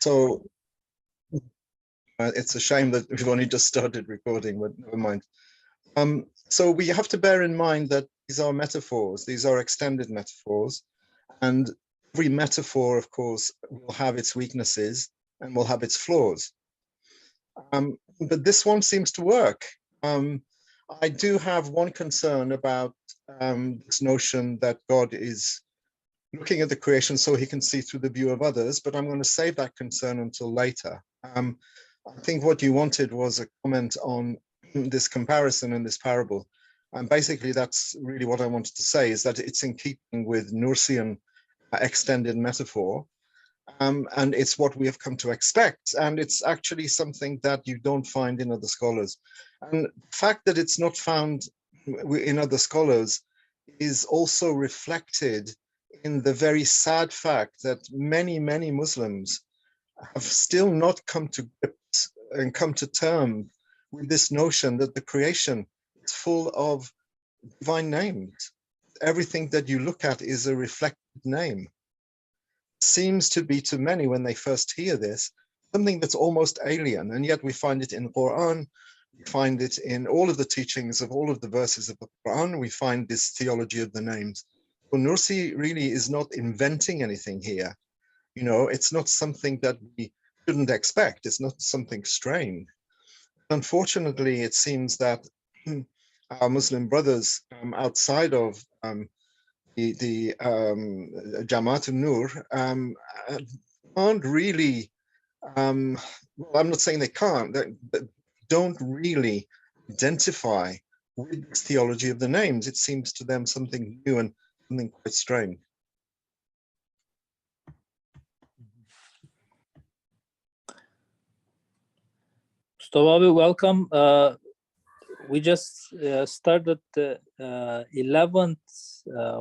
So it's a shame that we've only just started recording, but never mind. So we have to bear in mind that these are metaphors, these are extended metaphors, and every metaphor, of course, will have its weaknesses and will have its flaws. But this one seems to work. I do have one concern about this notion that God is looking at the creation so he can see through the view of others, but I'm going to save that concern until later. I think what you wanted was a comment on this comparison in this parable. And basically, that's really what I wanted to say, is that it's in keeping with Nursian extended metaphor. And it's what we have come to expect. And it's actually something that you don't find in other scholars. And the fact that it's not found in other scholars is also reflected in the very sad fact that many, many Muslims have still not come to grips and come to terms with this notion that the creation is full of divine names. Everything that you look at is a reflected name. Seems to be to many, when they first hear this, something that's almost alien, and yet we find it in the Quran, we find it in all of the teachings of all of the verses of the Quran, we find this theology of the names. Well, Nursi really is not inventing anything here. You know, it's not something that we shouldn't expect. It's not something strange. Unfortunately, it seems that our Muslim brothers outside of the Jamaat al-Nur can't really, well, I'm not saying they can't, but don't really identify with this theology of the names. It seems to them something new and something quite strange. Mustafa, welcome. We just started the 11th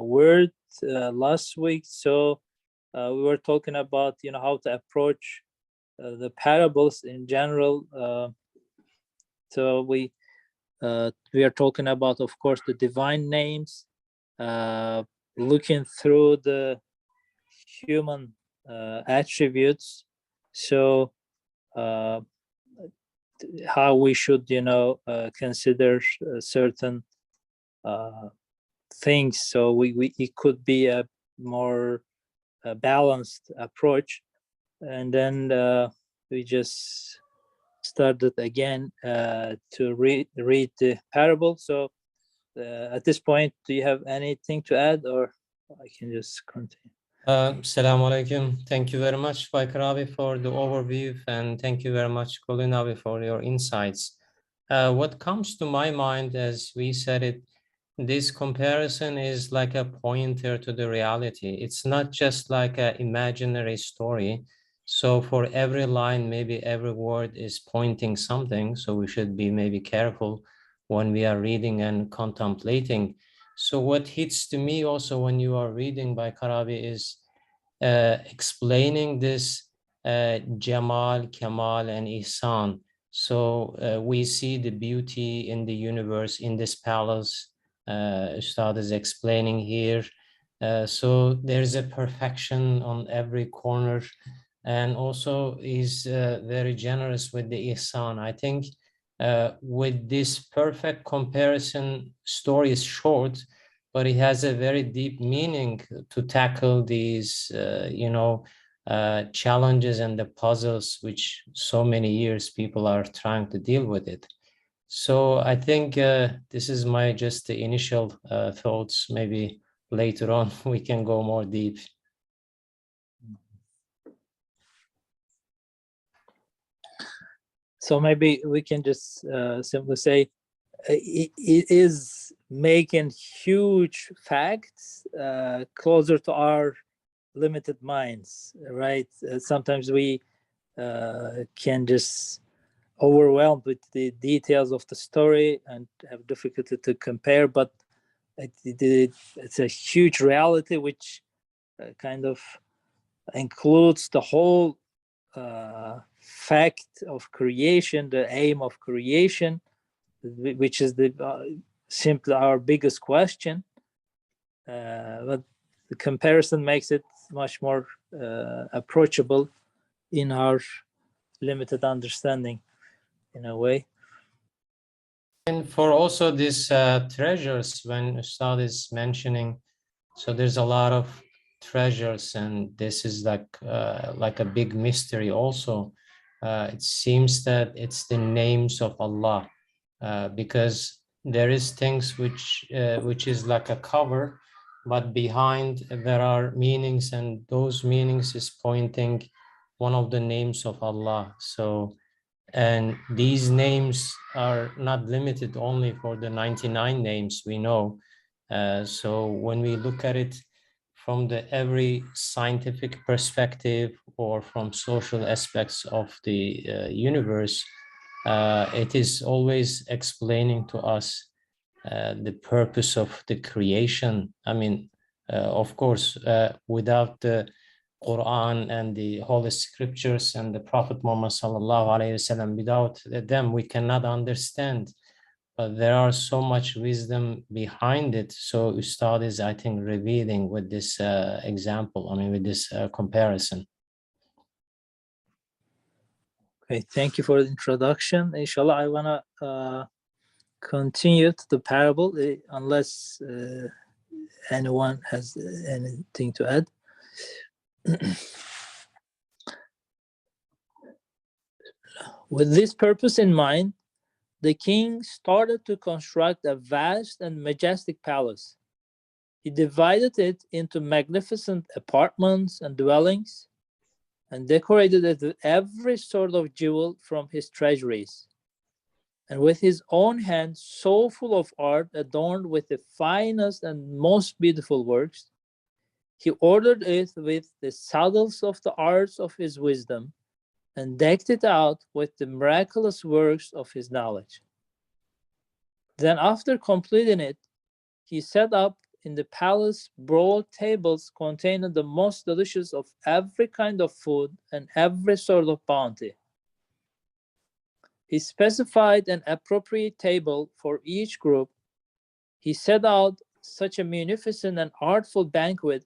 word last week, so we were talking about how to approach the parables in general. So we are talking about, of course, the divine names, looking through the human attributes. So how we should consider certain things, so it could be a more balanced approach. And then we just started again to read the parable. So at this point, do you have anything to add, or I can just continue? Assalamu alaikum. Thank you very much, Faikarabi, for the overview, and thank you very much, Kolinabi, for your insights. What comes to my mind, as we said it, this comparison is like a pointer to the reality. It's not just like an imaginary story. So for every line, maybe every word is pointing something. So we should be maybe careful when we are reading and contemplating. So what hits to me also when you are reading by Karabi is explaining this Jamal, Kamal, and Ihsan. So we see the beauty in the universe, in this palace. Ustad is explaining here. So there's a perfection on every corner, and also is very generous with the Ihsan. I think with this perfect comparison, story is short, but it has a very deep meaning to tackle these, challenges and the puzzles which so many years people are trying to deal with it. So I think this is my just the initial thoughts. Maybe later on we can go more deep. So maybe we can just simply say it is making huge facts closer to our limited minds, right? Sometimes we can just overwhelmed with the details of the story and have difficulty to compare, but it's a huge reality which kind of includes the whole fact of creation, the aim of creation, which is the simply our biggest question. But the comparison makes it much more approachable in our limited understanding, in a way. And for also these treasures, when Ustad is mentioning, so there's a lot of treasures, and this is like a big mystery also. It seems that it's the names of Allah, because there is things which is like a cover, but behind there are meanings, and those meanings is pointing one of the names of Allah. So, and these names are not limited only for the 99 names we know. So when we look at it from the every scientific perspective or from social aspects of the universe, it is always explaining to us the purpose of the creation. I mean, of course, without the Quran and the Holy Scriptures and the Prophet Muhammad sallallahu alaihi wasallam, without them we cannot understand. But there are so much wisdom behind it. So Ustad is, I think, revealing with this example. I mean, with this comparison. Okay, thank you for the introduction. Inshallah, I wanna continue to the parable, unless anyone has anything to add. With this purpose in mind, the king started to construct a vast and majestic palace. He divided it into magnificent apartments and dwellings, and decorated it with every sort of jewel from his treasuries. And with his own hand, so full of art, adorned with the finest and most beautiful works, he ordered it with the saddles of the arts of his wisdom, and decked it out with the miraculous works of his knowledge. Then, after completing it, he set up in the palace broad tables containing the most delicious of every kind of food and every sort of bounty. He specified an appropriate table for each group. He set out such a munificent and artful banquet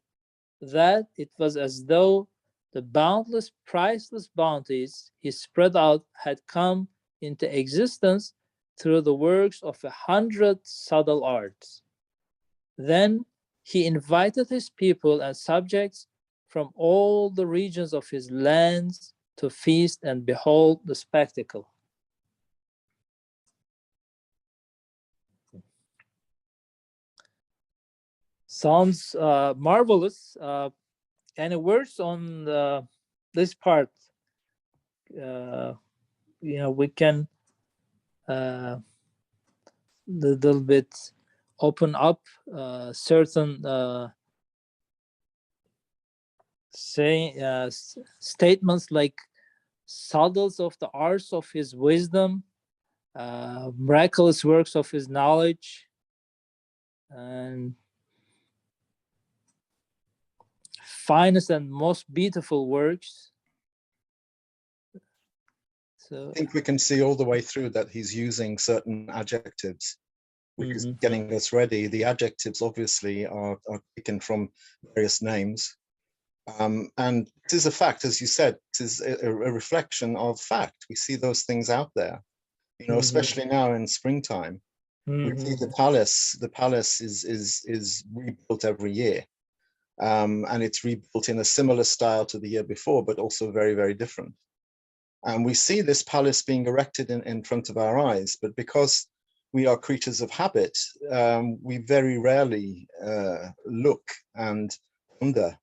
that it was as though the boundless, priceless bounties he spread out had come into existence through the works of 100 subtle arts. Then he invited his people and subjects from all the regions of his lands to feast and behold the spectacle. Sounds marvelous. Any words on this part? We can little bit open up certain statements like saddles of the arts of his wisdom, miraculous works of his knowledge, and finest and most beautiful works. So I think we can see all the way through that he's using certain adjectives, which is getting us ready. The adjectives obviously are taken from various names. And it is a fact, as you said, it is a reflection of fact. We see those things out there, especially now in springtime. We see the palace is rebuilt every year. And it's rebuilt in a similar style to the year before, but also very, very different. And we see this palace being erected in front of our eyes, but because we are creatures of habit, we very rarely look and wonder.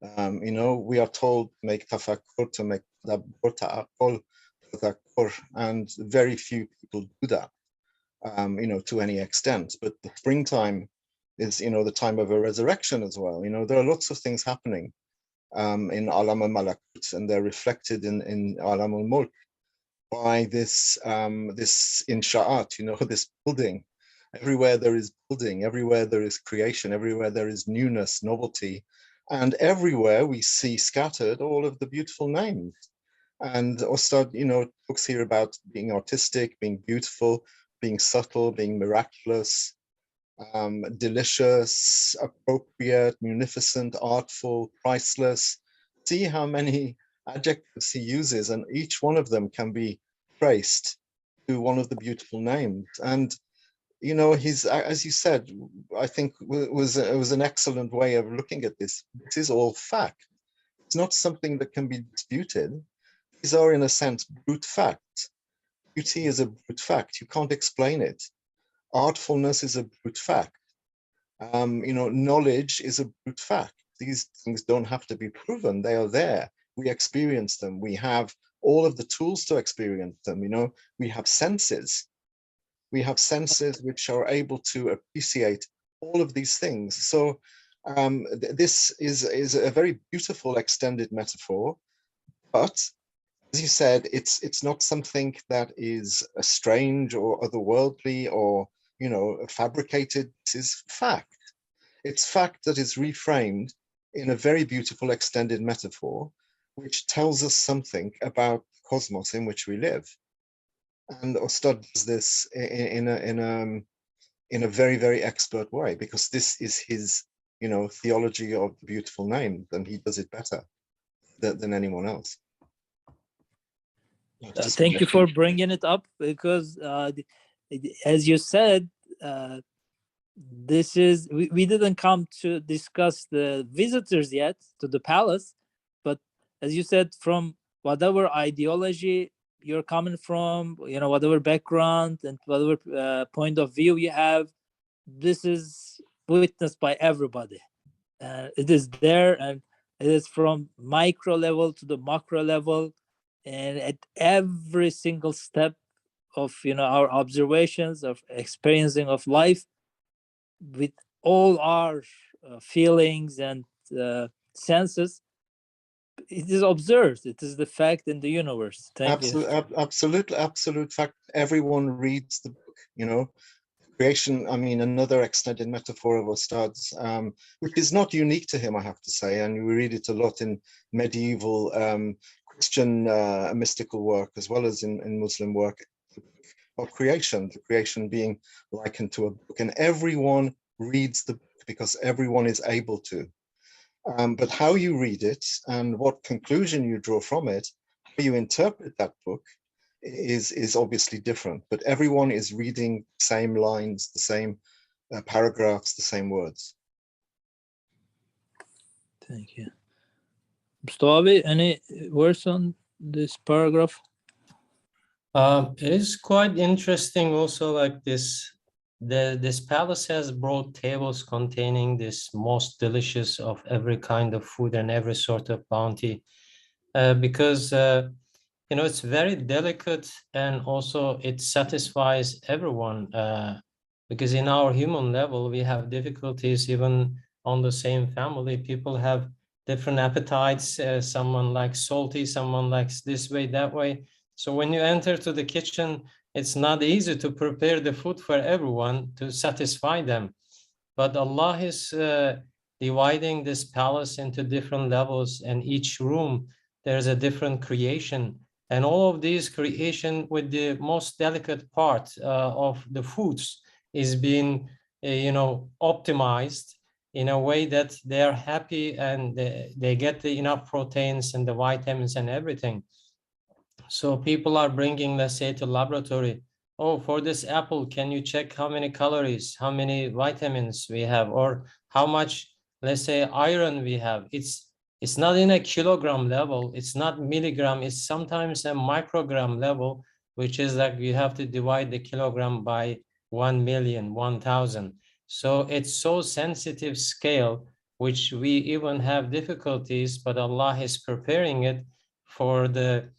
We are told make tafakkur, to make tadabbur, ta'aqqul, tadhakkur, and very few people do that, to any extent. But the springtime is, the time of a resurrection as well. There are lots of things happening in Alam al-Malakut, and they're reflected in Alam al-Mulk by this insha'at, this building. Everywhere there is building, everywhere there is creation, everywhere there is newness, novelty, and everywhere we see scattered all of the beautiful names. And Ustad, talks here about being artistic, being beautiful, being subtle, being miraculous, delicious, appropriate, munificent, artful, priceless. See how many adjectives he uses, and each one of them can be traced to one of the beautiful names. And you know, he's, as you said, I think it was an excellent way of looking at this. This is all fact. It's not something that can be disputed. These are, in a sense, brute facts. Beauty is a brute fact. You can't explain it. Artfulness is a brute fact. You know, knowledge is a brute fact. These things don't have to be proven. They are there. We experience them. We have all of the tools to experience them. You know, we have senses. We have senses which are able to appreciate all of these things. So this is a very beautiful extended metaphor, but as you said, it's not something that is strange or otherworldly or, you know, fabricated. This is fact. It's fact that is reframed in a very beautiful extended metaphor, which tells us something about the cosmos in which we live. And Ustad does this in a very, very expert way, because this is his, you know, theology of the beautiful name, and he does it better than anyone else. Thank you for bringing it up, because as you said, this is, we didn't come to discuss the visitors yet to the palace, but as you said, from whatever ideology you're coming from, you know, whatever background and whatever point of view you have, this is witnessed by everybody. It is there, and it is from micro level to the macro level, and at every single step of, you know, our observations of experiencing of life, with all our feelings and senses, it is observed. It is the fact in the universe. Thank you. Absolute fact. Everyone reads the book, you know. Creation, I mean, another extended metaphor of Ustad's, which is not unique to him, I have to say, and we read it a lot in medieval Christian mystical work, as well as in Muslim work, of creation, the creation being likened to a book, and everyone reads the book because everyone is able to. But how you read it and what conclusion you draw from it, how you interpret that book, is obviously different. But everyone is reading the same lines, the same paragraphs, the same words. Thank you. Mustafa, any words on this paragraph? It is quite interesting also, like this palace has brought tables containing this most delicious of every kind of food and every sort of bounty, because you know, it's very delicate, and also it satisfies everyone, because in our human level we have difficulties even on the same family. People have different appetites. Someone likes salty, someone likes this way, that way. So when you enter to the kitchen, it's not easy to prepare the food for everyone to satisfy them. But Allah is dividing this palace into different levels, and each room there's a different creation. And all of these creation with the most delicate part of the foods is being, you know, optimized in a way that they are happy and they get the enough proteins and the vitamins and everything. So people are bringing, let's say, to laboratory, oh, for this apple, can you check how many calories, how many vitamins we have, or how much, let's say, iron we have. It's not in a kilogram level, it's not milligram, it's sometimes a microgram level, which is like you have to divide the kilogram by 1 million, 1,000. So it's so sensitive scale, which we even have difficulties, but Allah is preparing it for the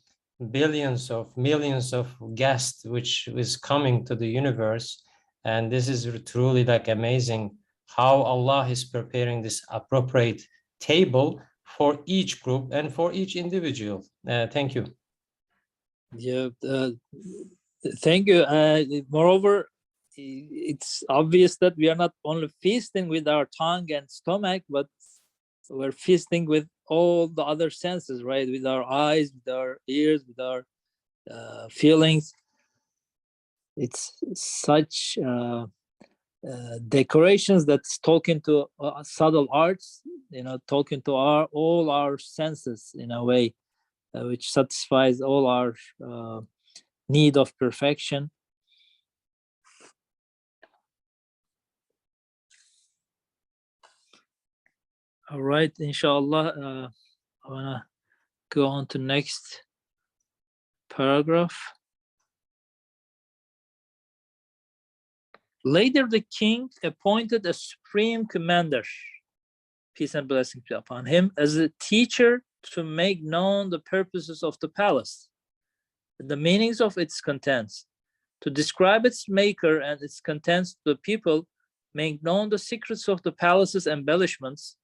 billions of millions of guests which is coming to the universe. And this is truly like amazing how Allah is preparing this appropriate table for each group and for each individual. Thank you. Yeah, thank you. Moreover, it's obvious that we are not only feasting with our tongue and stomach, but we're feasting with all the other senses, right? With our eyes, with our ears, with our feelings. It's such decorations that's talking to subtle arts, you know, talking to all our senses in a way. which satisfies all our need of perfection. All right, inshallah, I wanna go on to next paragraph. Later, the king appointed a supreme commander, peace and blessings be upon him, as a teacher to make known the purposes of the palace, the meanings of its contents, to describe its maker and its contents to the people, make known the secrets of the palace's embellishments,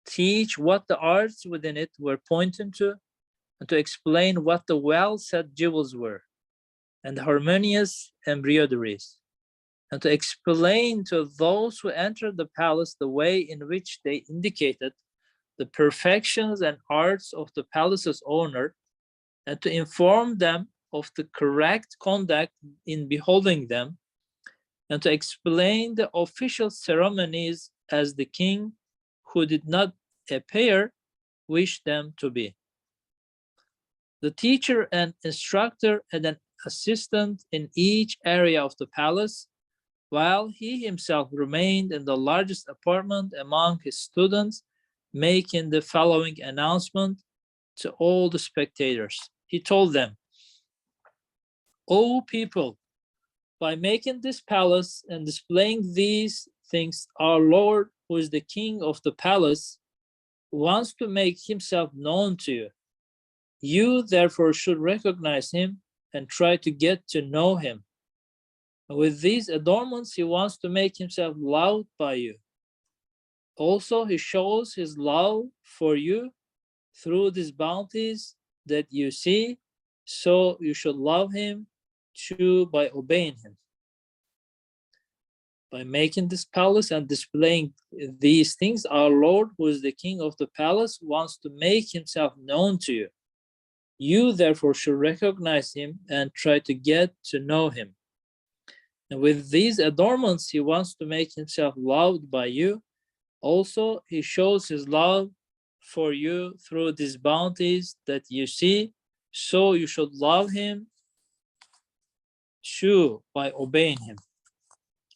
teach what the arts within it were pointing to, and to explain what the well-set jewels were, and the harmonious embroideries, and to explain to those who entered the palace the way in which they indicated the perfections and arts of the palace's owner, and to inform them of the correct conduct in beholding them, and to explain the official ceremonies as the king, who did not appear, wished them to be. The teacher and instructor had an assistant in each area of the palace, while he himself remained in the largest apartment among his students, making the following announcement to all the spectators. He told them, "O people, by making this palace and displaying these things, our Lord, who is the king of the palace, wants to make himself known to you. You therefore should recognize him and try to get to know him. With these adornments, he wants to make himself loved by you. Also, he shows his love for you through these bounties that you see, so you should love him too by obeying him. By making this palace and displaying these things, our Lord, who is the king of the palace, wants to make himself known to you. You therefore should recognize him and try to get to know him. And with these adornments, he wants to make himself loved by you. Also, he shows his love for you through these bounties that you see, so you should love him too by obeying him.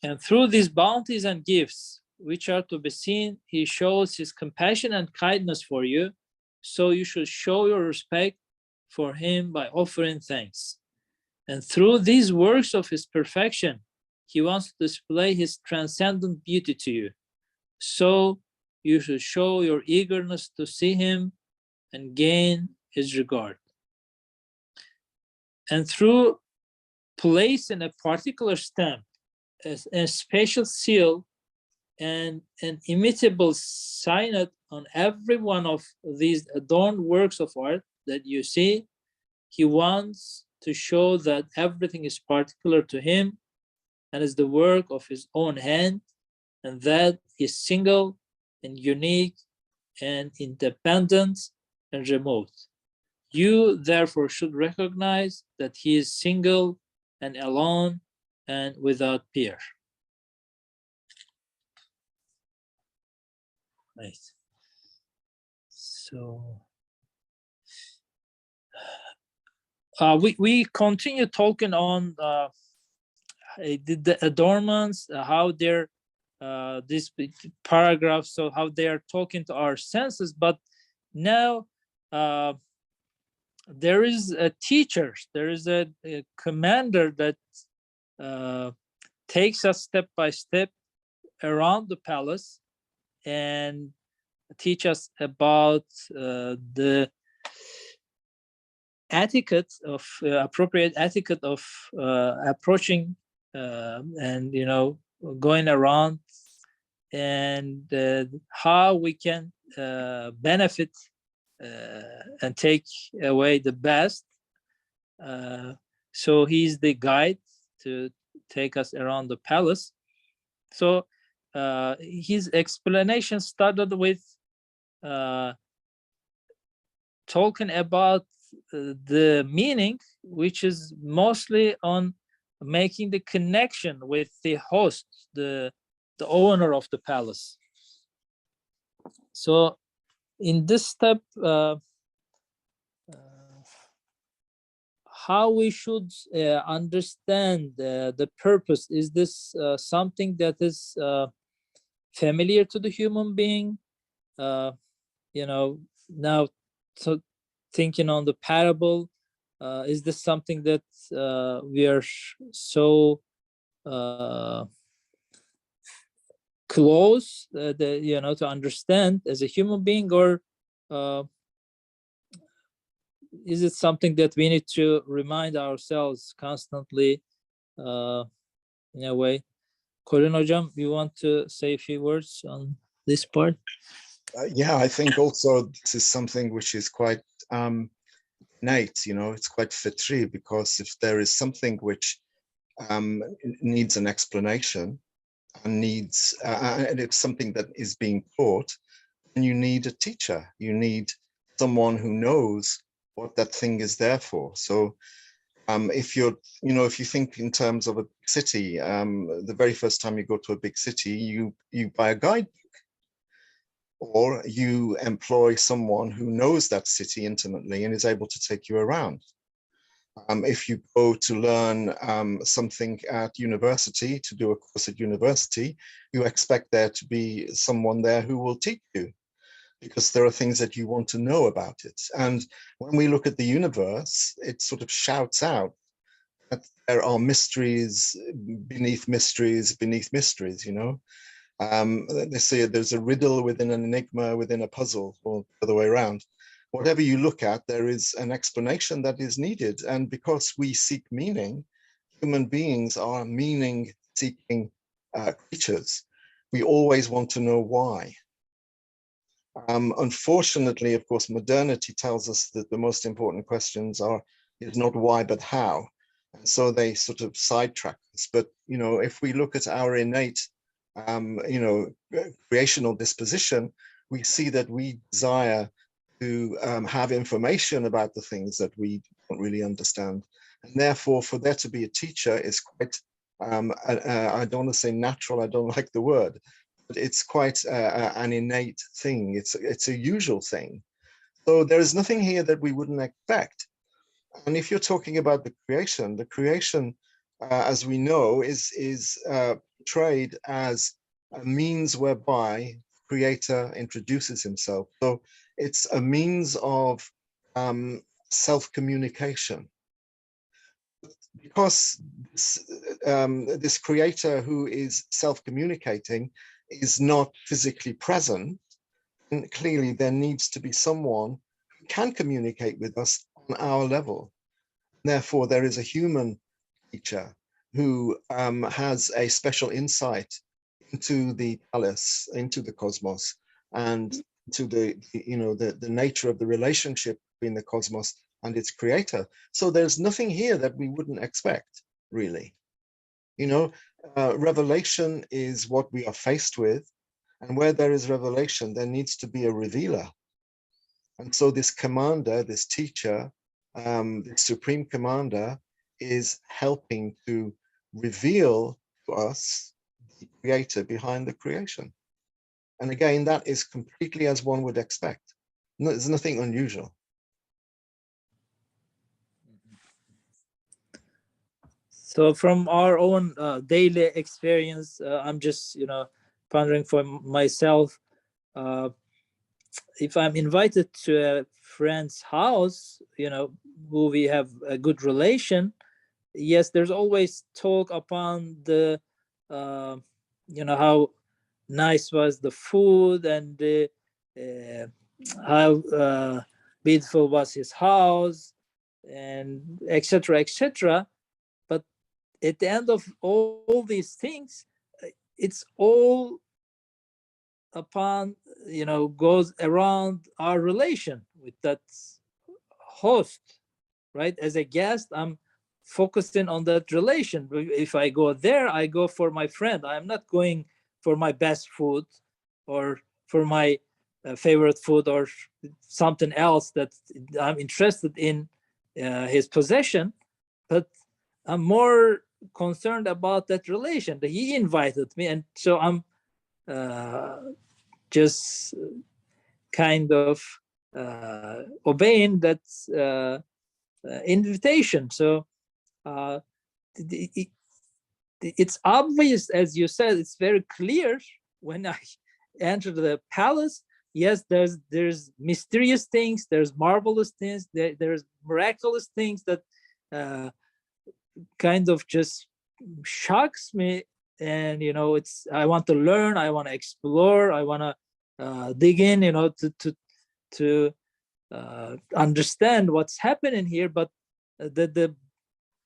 And through these bounties and gifts, which are to be seen, he shows his compassion and kindness for you, so you should show your respect for him by offering thanks. And through these works of his perfection, he wants to display his transcendent beauty to you. So you should show your eagerness to see him and gain his regard. And through placing a particular stamp, a special seal, and an imitable signet on every one of these adorned works of art that you see, he wants to show that everything is particular to him and is the work of his own hand, and that is single and unique and independent and remote. You therefore should recognize that he is single and alone and without peer. Right. So we continue talking on the adornments, how they're this paragraph, so how they are talking to our senses. But now there is a teacher, there is a commander that takes us step by step around the palace and teach us about the etiquette of appropriate etiquette of approaching and going around, and how we can benefit and take away the best. So he's the guide to take us around the palace. So his explanation started with talking about the meaning, which is mostly on making the connection with the host, the owner of the palace. So in this step, how we should understand the purpose. Is this something that is familiar to the human being? You know, now, so thinking on the parable, is this something that we are so close, you know, to understand as a human being, or is it something that we need to remind ourselves constantly, in a way? Korin Hocam, you want to say a few words on this part? Yeah, I think also this is something which is quite innate, you know, it's quite fitri, because if there is something which needs an explanation and needs, and it's something that is being taught, then you need a teacher, you need someone who knows what that thing is there for. So if you're, you know, if you think in terms of a city, the very first time you go to a big city, you buy a guide, or you employ someone who knows that city intimately and is able to take you around. If you go to learn something at university, to do a course at university, you expect there to be someone there who will teach you, because there are things that you want to know about it. And when we look at the universe, it sort of shouts out that there are mysteries beneath mysteries beneath mysteries, you know. They say there's a riddle within an enigma within a puzzle, or the other way around. Whatever you look at, there is an explanation that is needed. And because we seek meaning, human beings are meaning-seeking creatures. We always want to know why. Unfortunately, of course, modernity tells us that the most important questions is not why, but how. And so they sort of sidetrack us. But, you know, if we look at our innate you know, creational disposition, we see that we desire to have information about the things that we don't really understand. And therefore, for there to be a teacher is quite, I don't want to say natural, I don't like the word, but it's quite an innate thing. It's a usual thing. So there is nothing here that we wouldn't expect. And if you're talking about the creation, as we know, is portrayed as a means whereby the creator introduces himself. So it's a means of self-communication. Because this creator who is self-communicating is not physically present, and clearly there needs to be someone who can communicate with us on our level. Therefore, there is a human teacher who has a special insight into the palace, into the cosmos, and to the you know, the nature of the relationship between the cosmos and its creator. So there's nothing here that we wouldn't expect, really. You know, revelation is what we are faced with, and where there is revelation, there needs to be a revealer. And so this commander, this teacher, the supreme commander, is helping to reveal to us the creator behind the creation. And again, that is completely as one would expect. No, there's nothing unusual. So from our own daily experience, I'm just, you know, pondering for myself, if I'm invited to a friend's house, you know, who we have a good relation, yes, there's always talk upon the, you know, how nice was the food, and how beautiful was his house, and etc., etc. But at the end of all these things, it's all upon, you know, goes around our relation with that host, right? As a guest, I'm focusing on that relation. If I go there, I go for my friend. I'm not going for my best food or for my favorite food or something else that I'm interested in his possession, but I'm more concerned about that relation that he invited me. And so I'm just kind of obeying that invitation. So it's obvious, as you said, it's very clear when I enter the palace. Yes, there's mysterious things, there's marvelous things, there's miraculous things that kind of just shocks me. And I want to learn, I want to explore, I want to dig in, to understand what's happening here. But the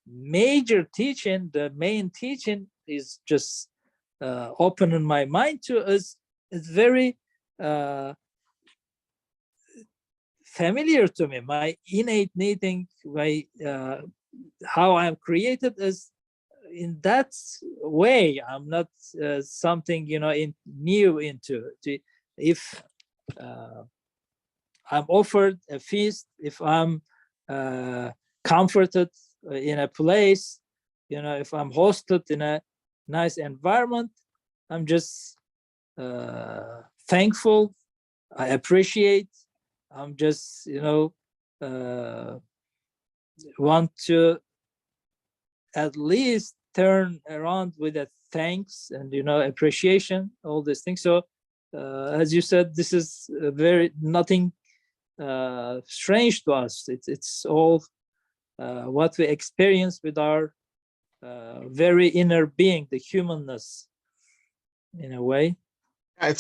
major teaching, the main teaching, is just opening my mind to us. It's very familiar to me. My innate needing, my how I'm created is in that way. I'm not something new into. If I'm offered a feast, if I'm comforted in a place, if I'm hosted in a nice environment, I'm just thankful. I appreciate. I'm just want to at least turn around with a thanks and appreciation, all these things. So as you said, this is very nothing strange to us. It's all what we experience with our very inner being, the humanness, in a way. If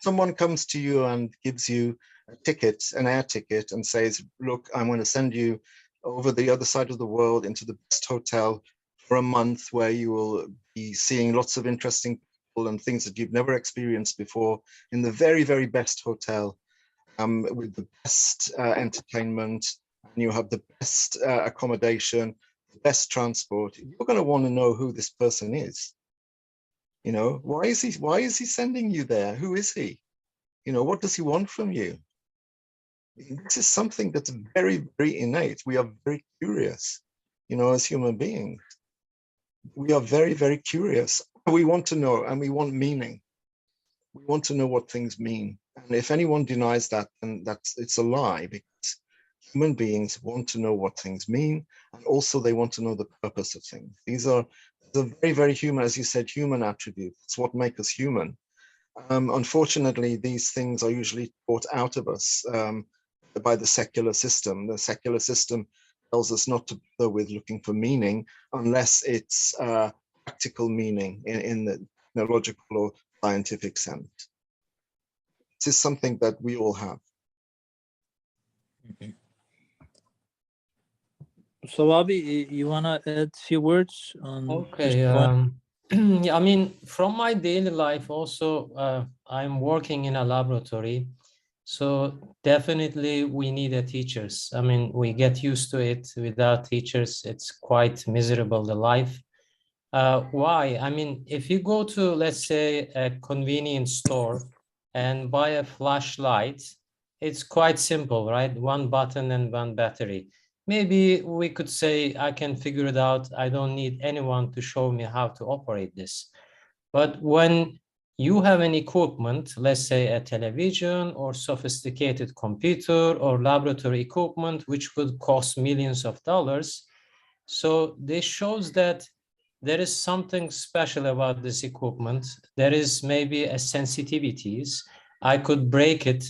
someone comes to you and gives you a ticket, an air ticket, and says, look, I'm going to send you over the other side of the world into the best hotel for a month, where you will be seeing lots of interesting people and things that you've never experienced before, in the very, very best hotel, with the best entertainment, and you have the best accommodation, the best transport, you're going to want to know who this person is. Why is he sending you there? Who is he? What does he want from you? This is something that's very, very innate. We are very curious, as human beings. We are very, very curious. We want to know, and we want meaning. We want to know what things mean. And if anyone denies that, then it's a lie, because human beings want to know what things mean, and also they want to know the purpose of things. These are the very, very human, as you said, human attributes. It's what makes us human. Unfortunately, these things are usually taught out of us by the secular system. The secular system tells us not to bother with looking for meaning unless it's practical meaning in the technological or scientific sense. This is something that we all have. Mm-hmm. So, Bobby, you want to add a few words on? Okay. Yeah, I mean, from my daily life also, I'm working in a laboratory. So definitely we need teachers. I mean, we get used to it. Without teachers, it's quite miserable, the life. Why? I mean, if you go to, let's say, a convenience store and buy a flashlight, it's quite simple, right? One button and one battery. Maybe we could say, I can figure it out. I don't need anyone to show me how to operate this. But when you have an equipment, let's say a television or sophisticated computer or laboratory equipment, which would cost millions of dollars. So this shows that there is something special about this equipment. There is maybe a sensitivities. I could break it.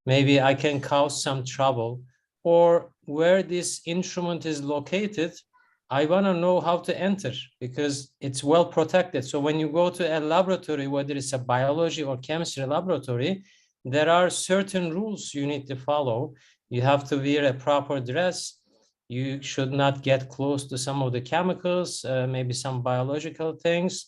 Maybe I can cause some trouble. Or where this instrument is located, I want to know how to enter because it's well protected. So when you go to a laboratory, whether it's a biology or chemistry laboratory, there are certain rules you need to follow. You have to wear a proper dress. You should not get close to some of the chemicals, maybe some biological things.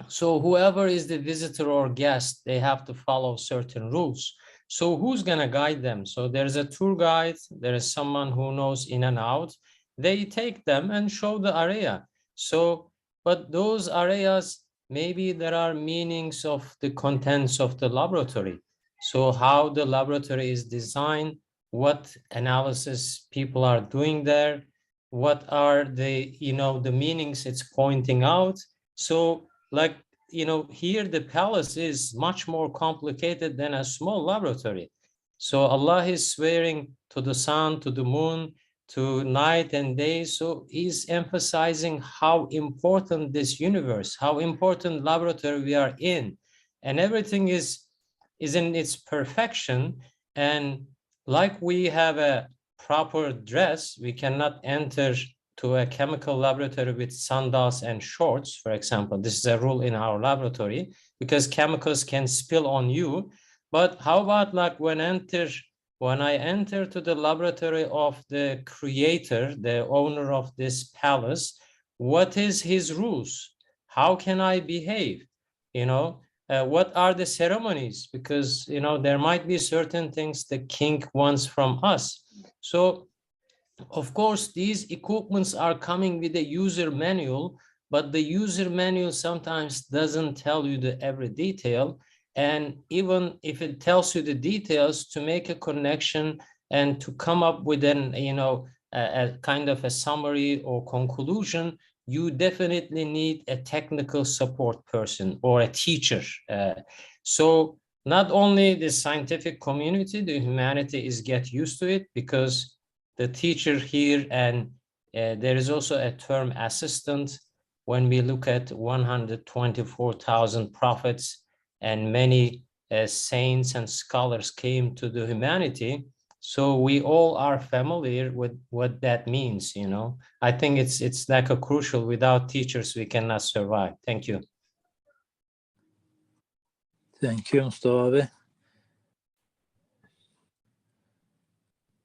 So whoever is the visitor or guest, they have to follow certain rules. So who's going to guide them? So there's a tour guide, there is someone who knows in and out. They take them and show the area. So, but those areas, maybe there are meanings of the contents of the laboratory. So how the laboratory is designed, what analysis people are doing there, what are the, the meanings it's pointing out. So like, here the palace is much more complicated than a small laboratory. So Allah is swearing to the sun, to the moon, to night and day. So he's emphasizing how important this universe, how important laboratory we are in, and everything is in its perfection. And like we have a proper dress, we cannot enter to a chemical laboratory with sandals and shorts, for example. This is a rule in our laboratory because chemicals can spill on you. But how about like when I enter to the laboratory of the creator, the owner of this palace, what is his rules? How can I behave? You know, what are the ceremonies? Because, you know, there might be certain things the king wants from us. So, of course, these equipments are coming with a user manual, but the user manual sometimes doesn't tell you the every detail. And even if it tells you the details, to make a connection and to come up with an, you know, a kind of a summary or conclusion, you definitely need a technical support person or a teacher. So not only the scientific community, the humanity is get used to it because the teacher here, and there is also a term assistant. When we look at 124,000 prophets and many saints and scholars came to the humanity, so we all are familiar with what that means. You know, I think it's like a crucial. Without teachers, we cannot survive. Thank you. Thank you, Mustafa abi.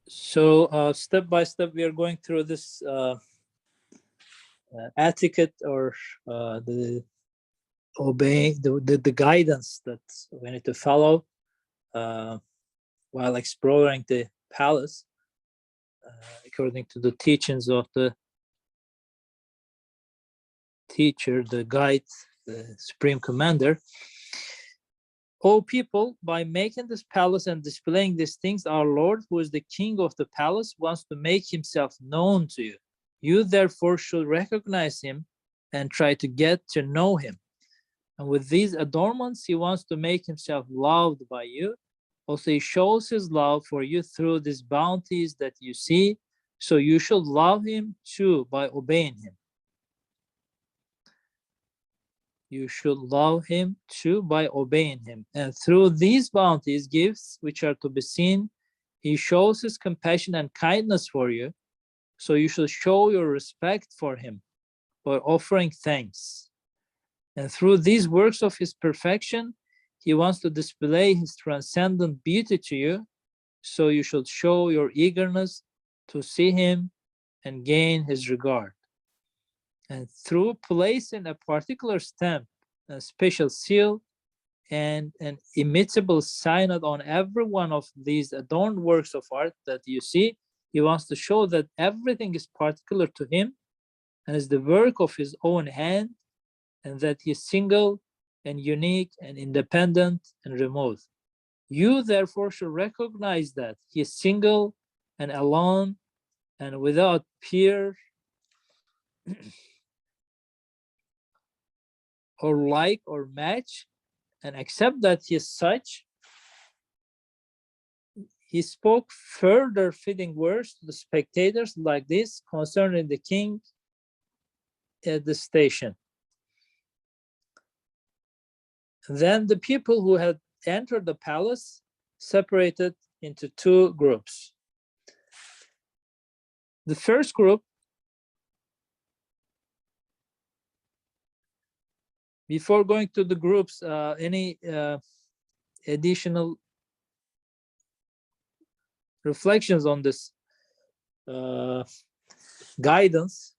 So step by step, we are going through this etiquette, or the obeying the guidance that we need to follow while exploring the palace, according to the teachings of the teacher, the guide, the supreme commander. O people, by making this palace and displaying these things, our Lord, who is the king of the palace, wants to make himself known to you. You therefore should recognize him and try to get to know him. And with these adornments, he wants to make himself loved by you. Also, he shows his love for you through these bounties that you see. So you should love him too by obeying him. You should love him too by obeying him. And through these bounties, gifts which are to be seen, he shows his compassion and kindness for you. So you should show your respect for him by offering thanks. And through these works of his perfection, he wants to display his transcendent beauty to you. So you should show your eagerness to see him and gain his regard. And through placing a particular stamp, a special seal, and an imitable sign on every one of these adorned works of art that you see, he wants to show that everything is particular to him and is the work of his own hand, and that he is single and unique and independent and remote. You therefore should recognize that he is single and alone and without peer or like or match, and accept that he is such. He spoke further fitting words to the spectators like this concerning the king at the station. Then the people who had entered the palace separated into two groups. The first group, before going to the groups, any additional reflections on this guidance?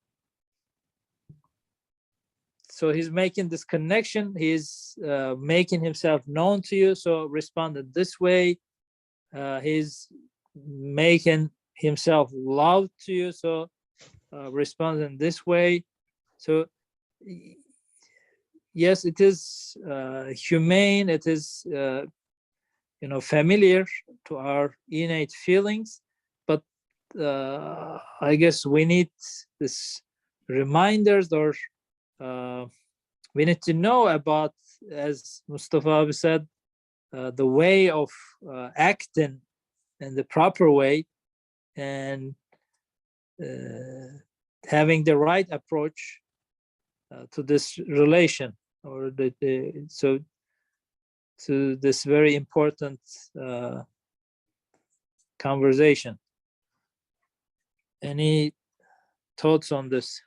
So he's making this connection, he's making himself known to you, so respond in this way. He's making himself loved to you, so respond in this way. So yes, it is humane, it is familiar to our innate feelings, but I guess we need this reminders, or we need to know about, as Mustafa said, the way of acting in the proper way. And having the right approach to this relation, or so to this very important conversation. Any thoughts on this?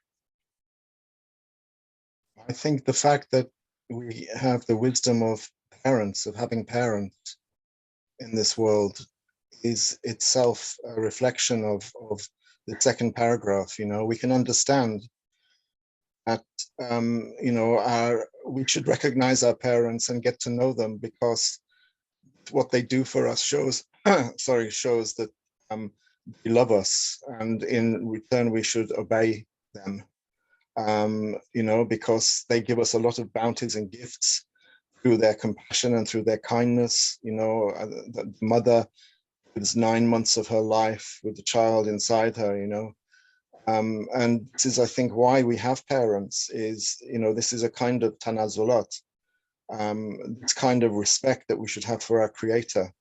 I think the fact that we have the wisdom of parents, of having parents in this world, is itself a reflection of the second paragraph. You know, we can understand that, you know, we should recognize our parents and get to know them, because what they do for us shows, shows that they love us, and in return we should obey them. You know, because they give us a lot of bounties and gifts through their compassion and through their kindness. You know, the mother lives 9 months of her life with the child inside her, you know. And this is, I think, why we have parents, is, you know, this is a kind of tanazulat. This kind of respect that we should have for our creator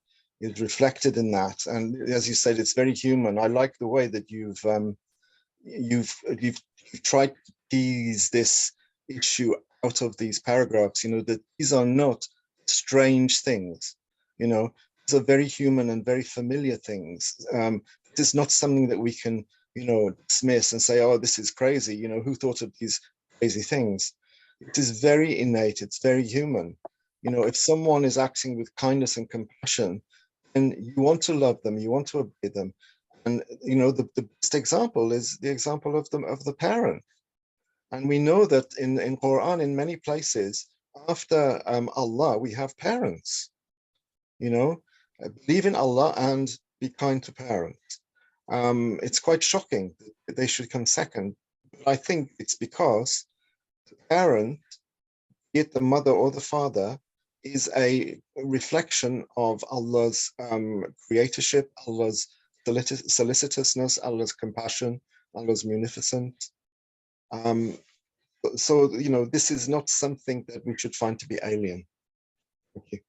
is reflected in that. And as you said, it's very human. I like the way that you've tried to tease this issue out of these paragraphs, you know, that these are not strange things, you know, these are very human and very familiar things. This is not something that we can, you know, dismiss and say, oh, this is crazy, you know, who thought of these crazy things? It is very innate, it's very human. You know, if someone is acting with kindness and compassion, then you want to love them, you want to obey them. And, you know, the best example is the example of the parent. And we know that in Quran, in many places, after Allah, we have parents. You know, believe in Allah and be kind to parents. It's quite shocking that they should come second. But I think it's because the parent, be it the mother or the father, is a reflection of Allah's creatorship, Allah's solicitousness, Allah's compassion, Allah's munificence. So, you know, this is not something that we should find to be alien. Thank you.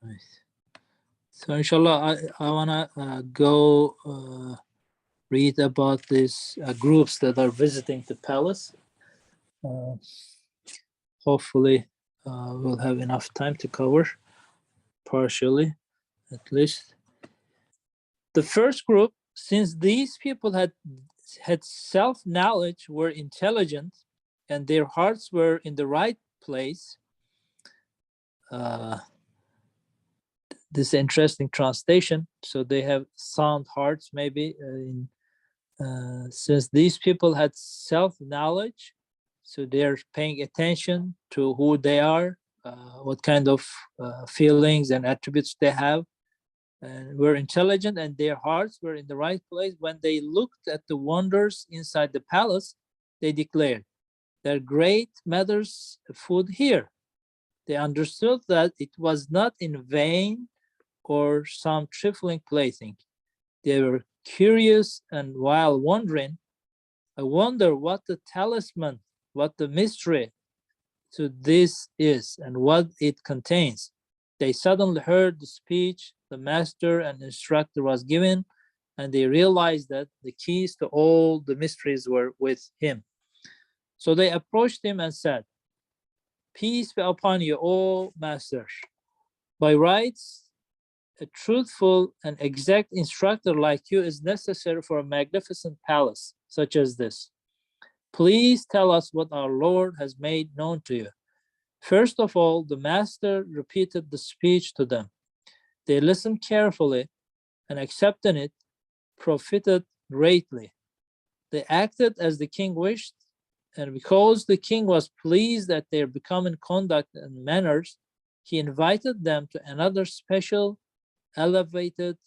Nice. So inshallah, I wanna go read about these groups that are visiting the palace. Hopefully we'll have enough time to cover, partially at least. The first group, since these people had self-knowledge, were intelligent, and their hearts were in the right place. This interesting translation. So they have sound hearts, maybe. Since these people had self-knowledge, so they're paying attention to who they are, what kind of feelings and attributes they have, and were intelligent, and their hearts were in the right place. When they looked at the wonders inside the palace, they declared, "There are great matters of food here." They understood that it was not in vain or some trifling plaything. They were curious, and while wondering, I wonder what the talisman, what the mystery to this is, and what it contains. They suddenly heard the speech the master and instructor was given, and they realized that the keys to all the mysteries were with him. So they approached him and said, "Peace be upon you, O master. By rights, a truthful and exact instructor like you is necessary for a magnificent palace such as this. Please tell us what our Lord has made known to you." First of all, the master repeated the speech to them. They listened carefully, and accepting it, profited greatly. They acted as the king wished, and because the king was pleased at their becoming conduct and manners, he invited them to another special, elevated,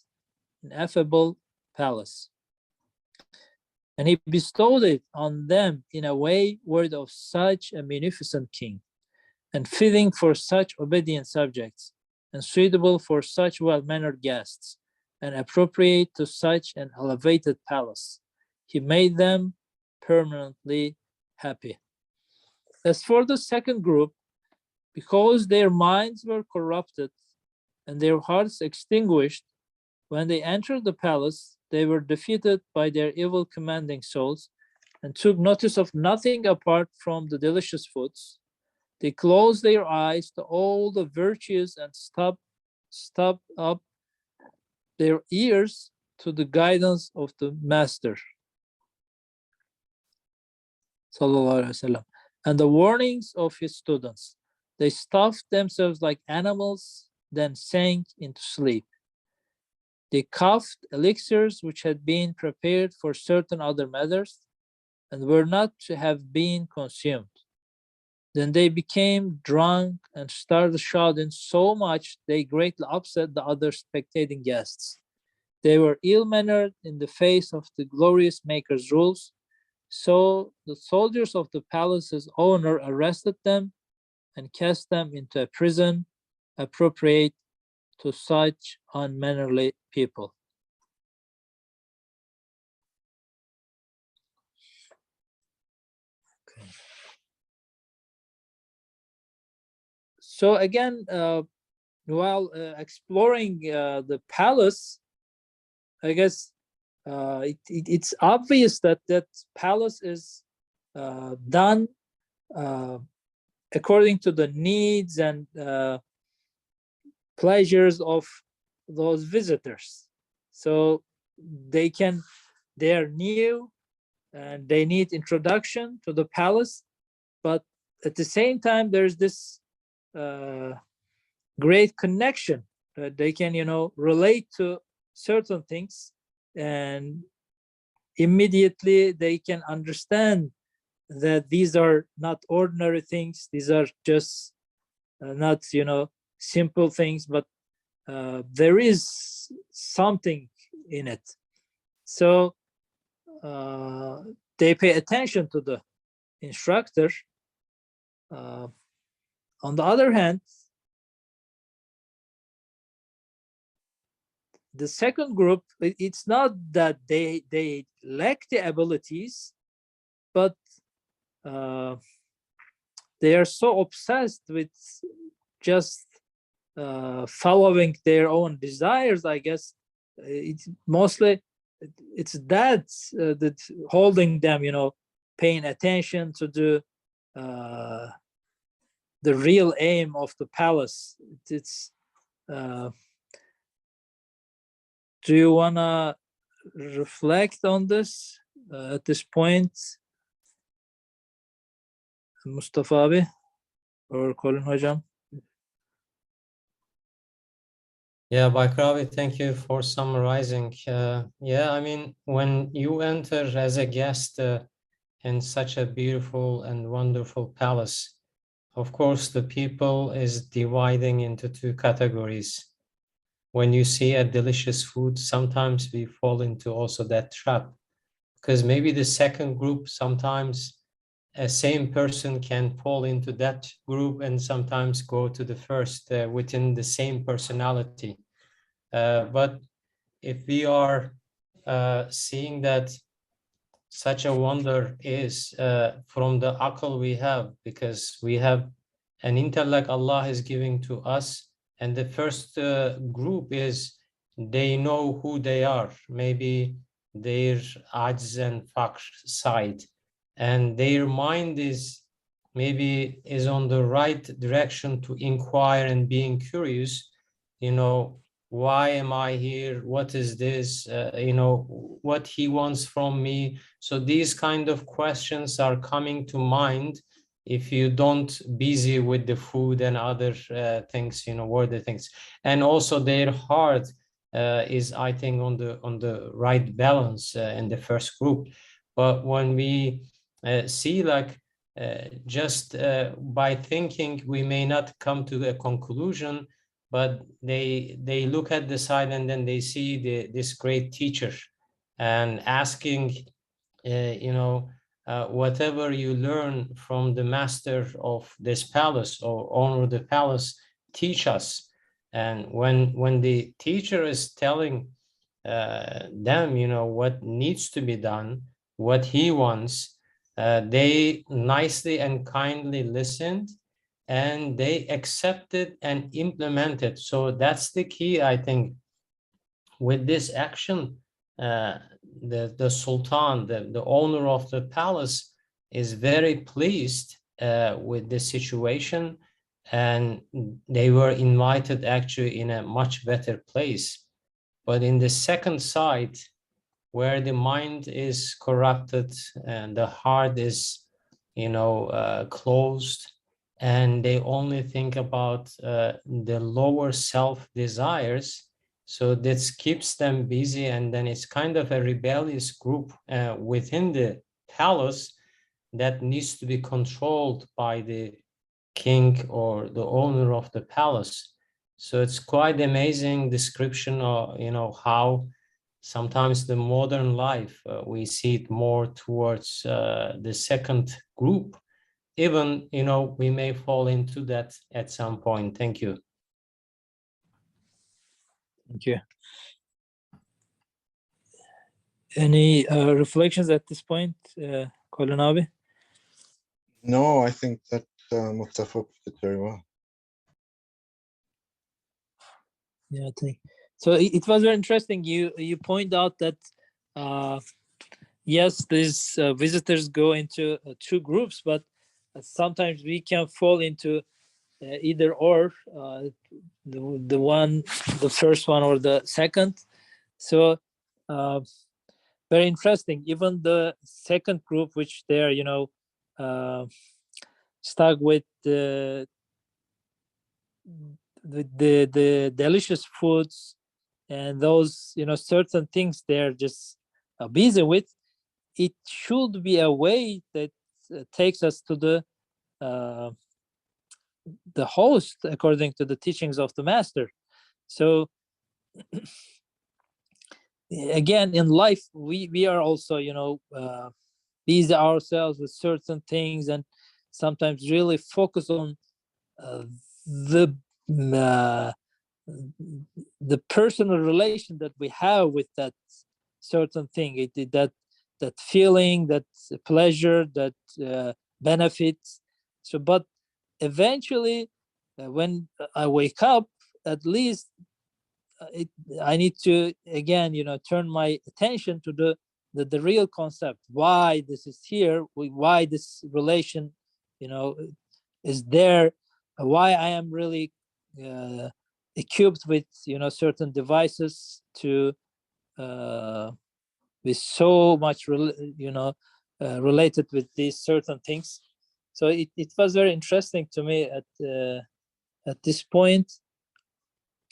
ineffable palace. And he bestowed it on them in a way worthy of such a munificent king, and fitting for such obedient subjects, and suitable for such well-mannered guests, and appropriate to such an elevated palace. He made them permanently happy. As for the second group, because their minds were corrupted and their hearts extinguished. When they entered the palace, they were defeated by their evil commanding souls and took notice of nothing apart from the delicious foods. They closed their eyes to all the virtues and stopped up their ears to the guidance of the Master, Sallallahu Alaihi Wasallam, and the warnings of his students. They stuffed themselves like animals, then sank into sleep. They quaffed elixirs which had been prepared for certain other matters and were not to have been consumed. Then they became drunk and started shouting so much they greatly upset the other spectating guests. They were ill-mannered in the face of the glorious Maker's rules, so the soldiers of the palace's owner arrested them and cast them into a prison appropriate to such unmannerly people. Okay. So again, while exploring the palace, I guess it's obvious that that palace is done according to the needs and pleasures of those visitors. So they are new and they need introduction to the palace, but at the same time there's this great connection that they can relate to certain things, and immediately they can understand that these are not ordinary things. These are just not simple things, but there is something in it. So they pay attention to the instructor. On the other hand, the second group, it's not that they lack the abilities, but they are so obsessed with just following their own desires. I guess it's mostly that's holding them, paying attention to the real aim of the palace. It's do you want to reflect on this at this point, Mustafa abi or Colin Hocam? Yeah, Bakravi, thank you for summarizing. Yeah, I mean, when you enter as a guest in such a beautiful and wonderful palace, of course, the people is dividing into two categories. When you see a delicious food, sometimes we fall into also that trap, because maybe the second group, sometimes a same person can fall into that group and sometimes go to the first within the same personality. But if we are seeing that such a wonder is from the akal we have, because we have an intellect Allah is giving to us, and the first group is they know who they are, maybe their ajz and faqr side, and their mind is maybe is on the right direction to inquire and being curious, why am I here? What is this? What he wants from me. So these kind of questions are coming to mind if you don't busy with the food and other things, worthy things. And also their heart is, I think, on the right balance in the first group. But when we see just by thinking, we may not come to a conclusion, but they look at the side and then they see this great teacher and asking, whatever you learn from the master of this palace or owner of the palace, teach us. And when the teacher is telling them, what needs to be done, what he wants, they nicely and kindly listened, and they accepted and implemented. So that's the key, I think. With this action, the sultan, the owner of the palace, is very pleased with the situation, and they were invited actually in a much better place. But in the second side, where the mind is corrupted and the heart is, closed, and they only think about the lower self desires, so this keeps them busy, and then it's kind of a rebellious group within the palace that needs to be controlled by the king or the owner of the palace. So it's quite amazing description of, how sometimes the modern life, we see it more towards the second group. Even, we may fall into that at some point. Thank you. Thank you. Any reflections at this point, Colin Abi? No, I think that Mustafa put it very well. Yeah, I think so. It was very interesting. You point out that yes, these visitors go into two groups, but sometimes we can fall into either or, the first one or the second. So very interesting. Even the second group, which they're stuck with the delicious foods and those certain things they're just busy with, it should be a way that takes us to the host according to the teachings of the master. So again, in life we are also busy ourselves with certain things, and sometimes really focus on the personal relation that we have with that certain thing, that feeling, that pleasure, that benefits. So but eventually when I wake up, at least I need to again turn my attention to the real concept, why this is here, why this relation is there, why I am really equipped with certain devices to be so much related with these certain things. So it was very interesting to me at this point.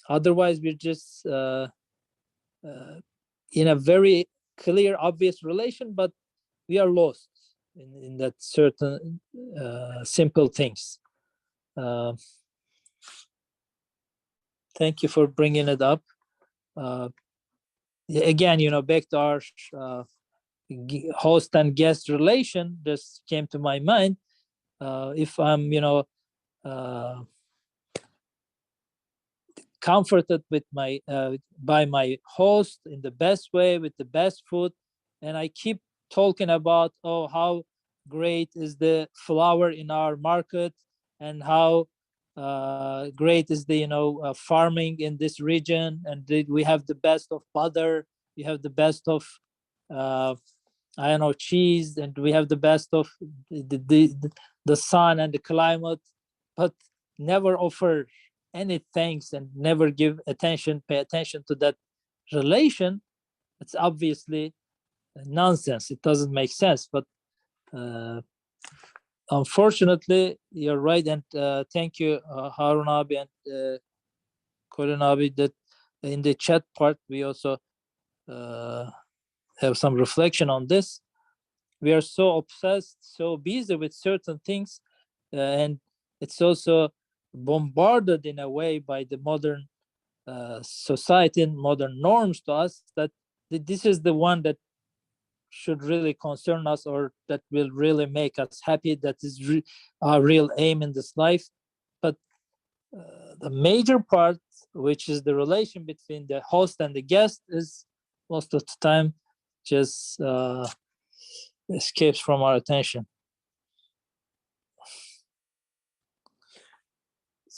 Otherwise we're just in a very clear, obvious relation, but we are lost in that certain simple things. Thank you for bringing it up. Again, back to our host and guest relation, just came to my mind. If I'm, comforted with my by my host in the best way with the best food, and I keep talking about, oh, how great is the flour in our market, and how great is the farming in this region, and we have the best of butter, we have the best of I don't know, cheese, and we have the best of the sun and the climate, but never offer any thanks and never pay attention to that relation. It's obviously nonsense. It doesn't make sense. But unfortunately, you're right. And thank you, Harun Abi and Colin Abi, that in the chat part, we also have some reflection on this. We are so obsessed, so busy with certain things, and it's also bombarded in a way by the modern society and modern norms to us, that this is the one that should really concern us, or that will really make us happy, that is our real aim in this life. But the major part, which is the relation between the host and the guest, is most of the time just escapes from our attention.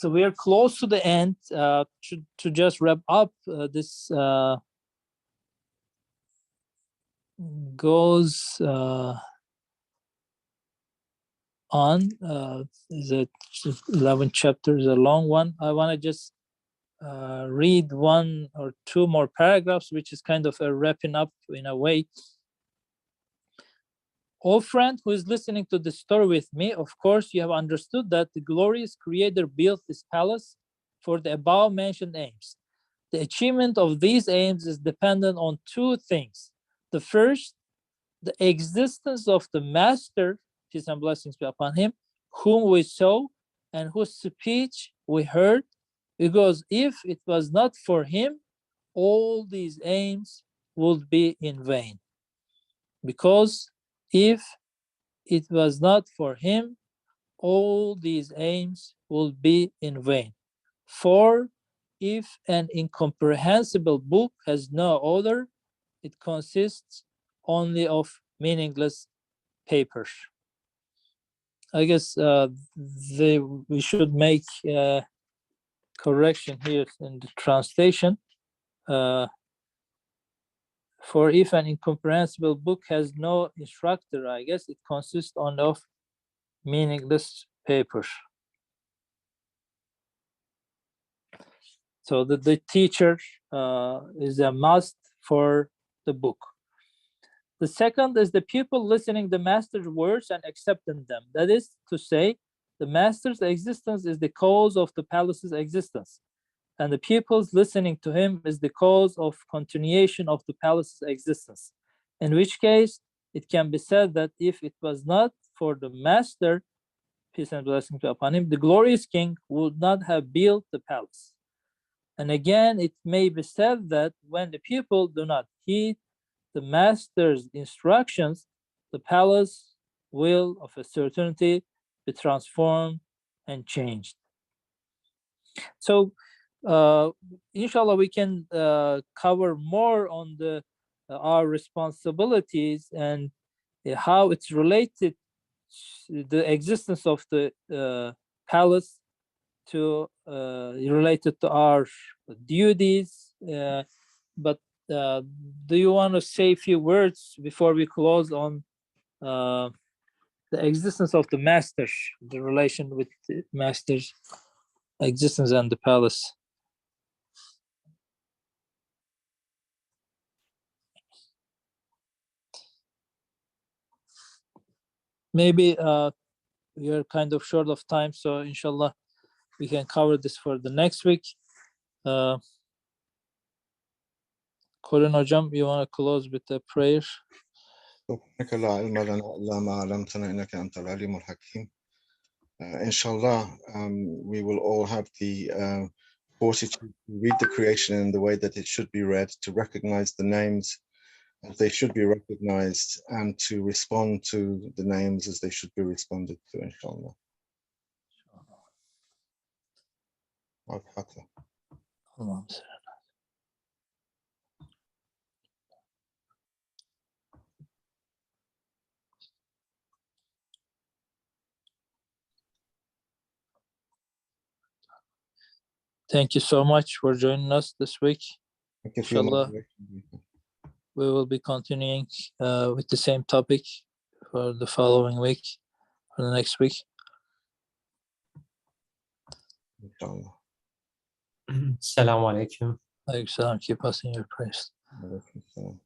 So we are close to the end. To just wrap up, this goes on. The 11th chapter is a long one. I want to just read one or two more paragraphs, which is kind of a wrapping up in a way. Oh, friend who is listening to the story with me, of course, you have understood that the glorious Creator built this palace for the above mentioned aims. The achievement of these aims is dependent on two things. The first, the existence of the Master, peace and blessings be upon him, whom we saw and whose speech we heard, because if it was not for him, all these aims would be in vain. Because if it was not for him, all these aims would be in vain. For if an incomprehensible book has no author, it consists only of meaningless papers. I guess we should make a correction here in the translation. For if an incomprehensible book has no instructor, I guess it consists only of meaningless papers. So the teacher is a must for the book. The second is the pupil listening the master's words and accepting them. That is to say, the master's existence is the cause of the palace's existence, and the pupils listening to him is the cause of continuation of the palace's existence. In which case, it can be said that if it was not for the master, peace and blessings be upon him, the glorious king would not have built the palace. And again, it may be said that when the pupil do not heed the master's instructions, the palace will of a certainty be transformed and changed. So inshallah, we can cover more on the our responsibilities and how it's related, the existence of the palace to related to our duties. But do you want to say a few words before we close on the existence of the masters, the relation with the masters' existence and the palace? Maybe we are kind of short of time, so inshallah we can cover this for the next week. Koran Hocam, you want to close with a prayer? سبحانك لا علم لنا إلا ما علمتنا إنك أنت العليم الحكيم. Inshallah, we will all have the fortitude to read the creation in the way that it should be read, to recognize the names as they should be recognized, and to respond to the names as they should be responded to, inshallah. Thank you so much for joining us this week. Thank you for your Inshallah, moderation. we will be continuing with the same topic for the following week, for the next week. Inshallah. Assalamu alaikum. Alaikum salam. Keep us in your prayers. Alaikum salam.